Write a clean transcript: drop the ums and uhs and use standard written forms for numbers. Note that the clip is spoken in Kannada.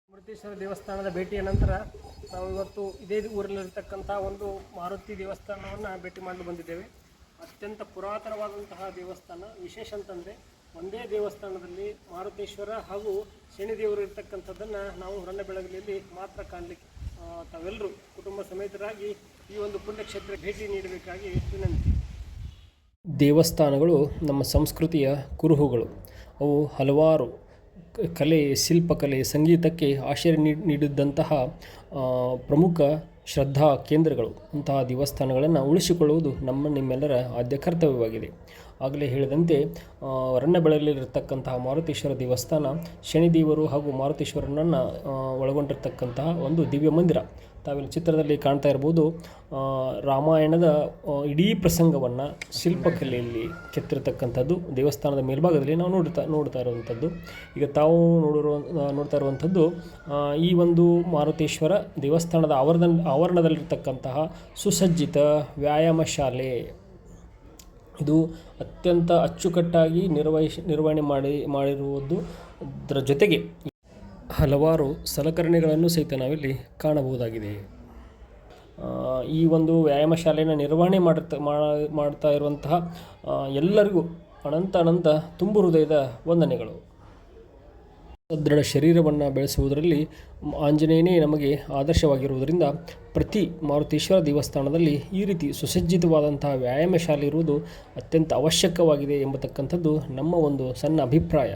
ಅಮೃತೇಶ್ವರ ದೇವಸ್ಥಾನದ ಭೇಟಿಯ ನಂತರ ನಾವು ಇವತ್ತು ಇದೇ ಊರಲ್ಲಿರ್ತಕ್ಕಂಥ ಒಂದು ಮಾರುತಿ ದೇವಸ್ಥಾನವನ್ನು ಭೇಟಿ ಮಾಡಲು ಬಂದಿದ್ದೇವೆ. ಅತ್ಯಂತ ಪುರಾತನವಾದಂತಹ ದೇವಸ್ಥಾನ. ವಿಶೇಷ ಅಂತಂದರೆ ಒಂದೇ ದೇವಸ್ಥಾನದಲ್ಲಿ ಮಾರುತೇಶ್ವರ ಹಾಗೂ ಶನಿದೇವರು ಇರ್ತಕ್ಕಂಥದ್ದನ್ನು ನಾವು ಹೊರನಬೆಳಗಲಿಯಲ್ಲಿ ಮಾತ್ರ ಕಾಣಲಿಕ್ಕೆ ತಾವೆಲ್ಲರೂ ಕುಟುಂಬ ಸಮೇತರಾಗಿ ಈ ಒಂದು ಪುಣ್ಯಕ್ಷೇತ್ರ ಭೇಟಿ ನೀಡಬೇಕಾಗಿ ವಿನಂತಿ. ದೇವಸ್ಥಾನಗಳು ನಮ್ಮ ಸಂಸ್ಕೃತಿಯ ಕುರುಹುಗಳು. ಅವು ಹಲವಾರು ಕಲೆ, ಶಿಲ್ಪಕಲೆ, ಸಂಗೀತಕ್ಕೆ ಆಶ್ರಯ ನೀಡಿದ್ದಂತಹ ಪ್ರಮುಖ ಶ್ರದ್ಧಾ ಕೇಂದ್ರಗಳು. ಅಂತಹ ದೇವಸ್ಥಾನಗಳನ್ನು ಉಳಿಸಿಕೊಳ್ಳುವುದು ನಿಮ್ಮೆಲ್ಲರ ಆದ್ಯ ಕರ್ತವ್ಯವಾಗಿದೆ. ಆಗಲೇ ಹೇಳಿದಂತೆ ಹೊರನಬೆಳಗಲಿಯಲ್ಲಿರತಕ್ಕಂತಹ ಮಾರುತೇಶ್ವರ ದೇವಸ್ಥಾನ ಶನಿದೇವರು ಹಾಗೂ ಮಾರುತೇಶ್ವರನನ್ನು ಒಳಗೊಂಡಿರ್ತಕ್ಕಂತಹ ಒಂದು ದಿವ್ಯ ಮಂದಿರ. ತಾವಿಲ್ಲಿ ಚಿತ್ರದಲ್ಲಿ ಕಾಣ್ತಾ ಇರ್ಬೋದು. ರಾಮಾಯಣದ ಇಡೀ ಪ್ರಸಂಗವನ್ನು ಶಿಲ್ಪಕಲೆಯಲ್ಲಿ ಕೆತ್ತಿರತಕ್ಕಂಥದ್ದು ದೇವಸ್ಥಾನದ ಮೇಲ್ಭಾಗದಲ್ಲಿ ನಾವು ನೋಡ್ತಾ ಇರುವಂಥದ್ದು. ಈಗ ತಾವು ನೋಡ್ತಾ ಇರುವಂಥದ್ದು ಈ ಒಂದು ಮಾರುತೇಶ್ವರ ದೇವಸ್ಥಾನದ ಆವರಣದಲ್ಲಿರ್ತಕ್ಕಂತಹ ಸುಸಜ್ಜಿತ ವ್ಯಾಯಾಮ ಶಾಲೆ. ಇದು ಅತ್ಯಂತ ಅಚ್ಚುಕಟ್ಟಾಗಿ ನಿರ್ವಹಣೆ ಮಾಡಿರುವುದು. ಅದರ ಜೊತೆಗೆ ಹಲವಾರು ಸಲಕರಣೆಗಳನ್ನು ಸಹಿತ ನಾವಿಲ್ಲಿ ಕಾಣಬಹುದಾಗಿದೆ. ಈ ಒಂದು ವ್ಯಾಯಾಮ ಶಾಲೆಯನ್ನು ನಿರ್ವಹಣೆ ಮಾಡ್ತಾ ಇರುವಂತಹ ಎಲ್ಲರಿಗೂ ಅನಂತ ತುಂಬು ಹೃದಯದ ವಂದನೆಗಳು. ಸದೃಢ ಶರೀರವನ್ನು ಬೆಳೆಸುವುದರಲ್ಲಿ ಆಂಜನೇಯನೇ ನಮಗೆ ಆದರ್ಶವಾಗಿರುವುದರಿಂದ ಪ್ರತಿ ಮಾರುತೇಶ್ವರ ದೇವಸ್ಥಾನದಲ್ಲಿ ಈ ರೀತಿ ಸುಸಜ್ಜಿತವಾದಂತಹ ವ್ಯಾಯಾಮ ಶಾಲೆ ಇರುವುದು ಅತ್ಯಂತ ಅವಶ್ಯಕವಾಗಿದೆ ಎಂಬತಕ್ಕಂಥದ್ದು ನಮ್ಮ ಒಂದು ಸಣ್ಣ ಅಭಿಪ್ರಾಯ.